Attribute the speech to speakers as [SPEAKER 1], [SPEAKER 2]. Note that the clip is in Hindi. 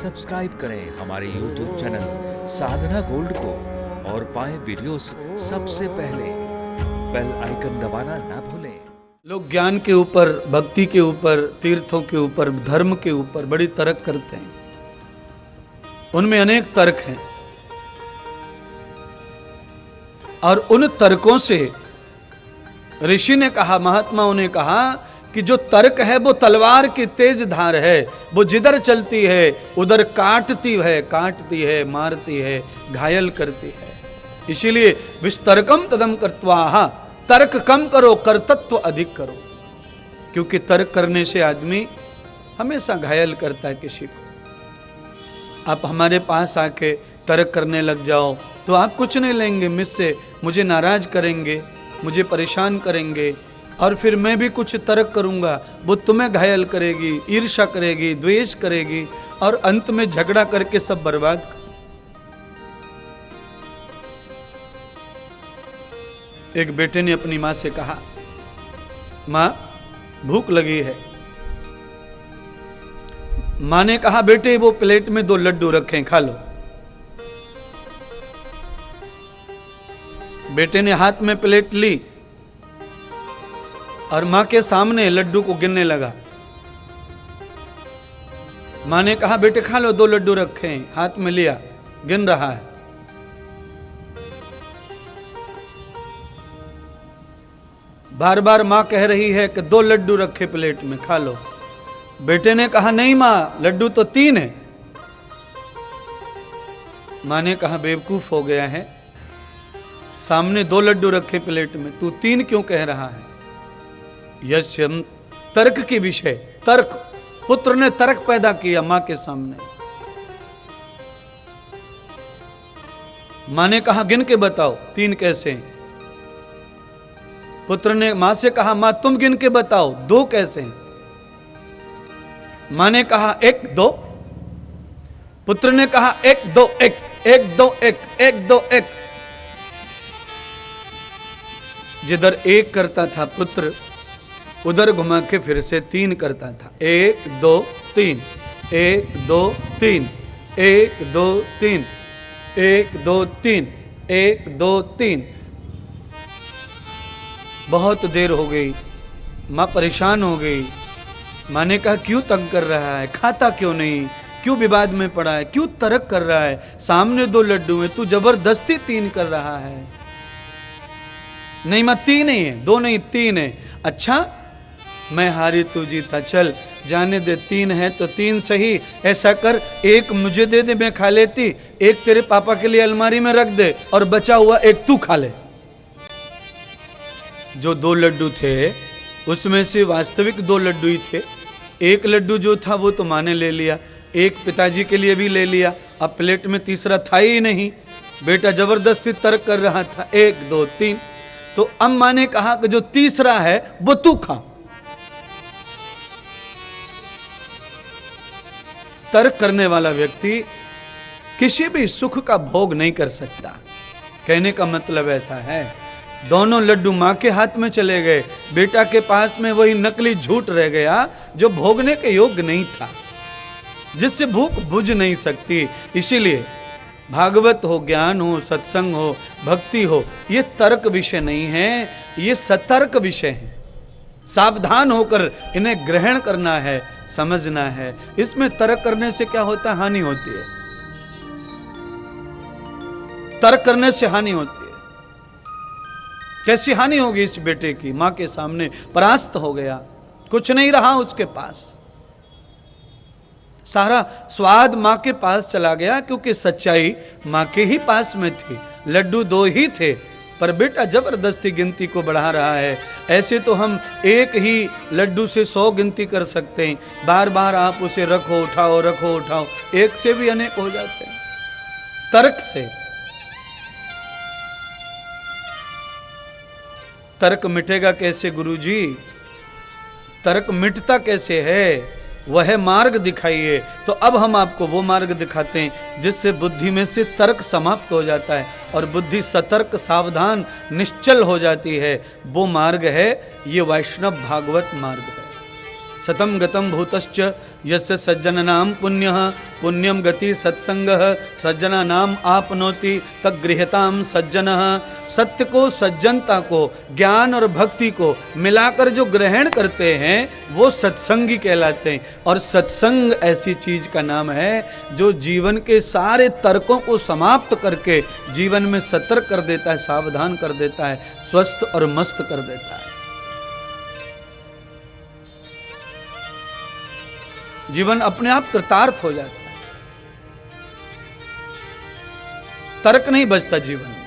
[SPEAKER 1] सब्सक्राइब करें हमारे YouTube चैनल साधना गोल्ड को और पाएं वीडियोस सबसे पहले। बेल आइकन दबाना ना भूलें।
[SPEAKER 2] लोग ज्ञान के ऊपर, भक्ति के ऊपर, तीर्थों के ऊपर, धर्म के ऊपर बड़ी तर्क करते हैं। उनमें अनेक तर्क हैं और उन तर्कों से ऋषि ने कहा, महात्माओं ने कहा कि जो तर्क है वो तलवार की तेज धार है, वो जिधर चलती है उधर काटती है, मारती है, घायल करती है। इसीलिए विस्तर्कम तदम कर्त्वा, तर्क कम करो, कर्तृत्व अधिक करो। क्योंकि तर्क करने से आदमी हमेशा घायल करता है किसी को। आप हमारे पास आके तर्क करने लग जाओ तो आप कुछ नहीं लेंगे मुझसे, मुझे नाराज करेंगे, मुझे परेशान करेंगे, और फिर मैं भी कुछ तर्क करूंगा, वो तुम्हें घायल करेगी, ईर्ष्या करेगी, द्वेष करेगी, और अंत में झगड़ा करके सब बर्बाद। एक बेटे ने अपनी मां से कहा, मां भूख लगी है। मां ने कहा, बेटे वो प्लेट में 2 लड्डू रखें, खा लो। बेटे ने हाथ में प्लेट ली और मां के सामने लड्डू को गिनने लगा। मां ने कहा, बेटे खा लो, 2 लड्डू रखे हैं, हाथ में लिया, गिन रहा है। बार बार मां कह रही है कि 2 लड्डू रखे प्लेट में, खा लो। बेटे ने कहा, नहीं मां, लड्डू तो 3 है। मां ने कहा, बेवकूफ हो गया है, सामने 2 लड्डू रखे प्लेट में, तू 3 क्यों कह रहा है? यस्य तर्क के विषय, तर्क, पुत्र ने तर्क पैदा किया मां के सामने। मां ने कहा, गिन के बताओ 3 कैसे? पुत्र ने मां से कहा, मां तुम गिन के बताओ 2 कैसे? मां ने कहा 1 2। पुत्र ने कहा 1 2 1 1 2 1 1 2 1। जिधर 1 करता था पुत्र, उधर घुमा के फिर से 3 करता था। 1 2 3 1 2 3 1 2 3 1 2 3 1 2 3। बहुत देर हो गई, मां परेशान हो गई। मां ने कहा, क्यों तंग कर रहा है, खाता क्यों नहीं, क्यों विवाद में पड़ा है, क्यों तर्क कर रहा है? सामने 2 लड्डू है, तू जबरदस्ती 3 कर रहा है। नहीं मां 3 नहीं है, 2 नहीं 3 है। अच्छा मैं हारी तू जीता, चल जाने दे, 3 है तो 3 सही। ऐसा कर, 1 मुझे दे दे, मैं खा लेती, 1 तेरे पापा के लिए अलमारी में रख दे, और बचा हुआ 1 तू खा ले। जो 2 लड्डू थे उसमें से वास्तविक 2 लड्डू ही थे। 1 लड्डू जो था वो तो माँ ने ले लिया, 1 पिताजी के लिए भी ले लिया, अब प्लेट में तीसरा था ही नहीं। बेटा जबरदस्ती तर्क कर रहा था, 1 2 3। तो अब माँ ने कहा कि जो तीसरा है वो तू खा। तर्क करने वाला व्यक्ति किसी भी सुख का भोग नहीं कर सकता। कहने का मतलब ऐसा है, दोनों लड्डू मां के हाथ में चले गए, बेटा के पास में वही नकली झूठ रह गया जो भोगने के योग्य नहीं था, जिससे भूख बुझ नहीं सकती। इसीलिए भागवत हो, ज्ञान हो, सत्संग हो, भक्ति हो, ये तर्क विषय नहीं है, ये सतर्क विषय है। सावधान होकर इन्हें ग्रहण करना है, समझना है। इसमें तर्क करने से क्या होता है? हानि होती है। तर्क करने से हानि होती है। कैसी हानि होगी इस बेटे की? मां के सामने परास्त हो गया, कुछ नहीं रहा उसके पास, सारा स्वाद मां के पास चला गया, क्योंकि सच्चाई मां के ही पास में थी। लड्डू 2 ही थे, पर बेटा जबरदस्ती गिनती को बढ़ा रहा है। ऐसे तो हम 1 ही लड्डू से 100 गिनती कर सकते हैं, बार बार आप उसे रखो उठाओ, रखो उठाओ, 1 से भी अनेक हो जाते हैं। तर्क से तर्क मिटेगा कैसे गुरुजी? तर्क मिटता कैसे है? वह मार्ग दिखाइए। तो अब हम आपको वो मार्ग दिखाते हैं जिससे बुद्धि में से तर्क समाप्त हो जाता है और बुद्धि सतर्क, सावधान, निश्चल हो जाती है। वो मार्ग है ये वैष्णव भागवत मार्ग है। सतम गतम भूतश्च यस्य सज्जनानाम पुण्यः पुण्यम गति सत्संगः सज्जना नाम आपनोति तद्गृह्यताम सज्जनः। सत्य को, सज्जनता को, ज्ञान और भक्ति को मिलाकर जो ग्रहण करते हैं वो सत्संगी कहलाते हैं। और सत्संग ऐसी चीज का नाम है जो जीवन के सारे तर्कों को समाप्त करके जीवन में सतर्क कर देता है, सावधान कर देता है, स्वस्थ और मस्त कर देता है। जीवन अपने आप कृतार्थ हो जाता है, तर्क नहीं बचता जीवन में।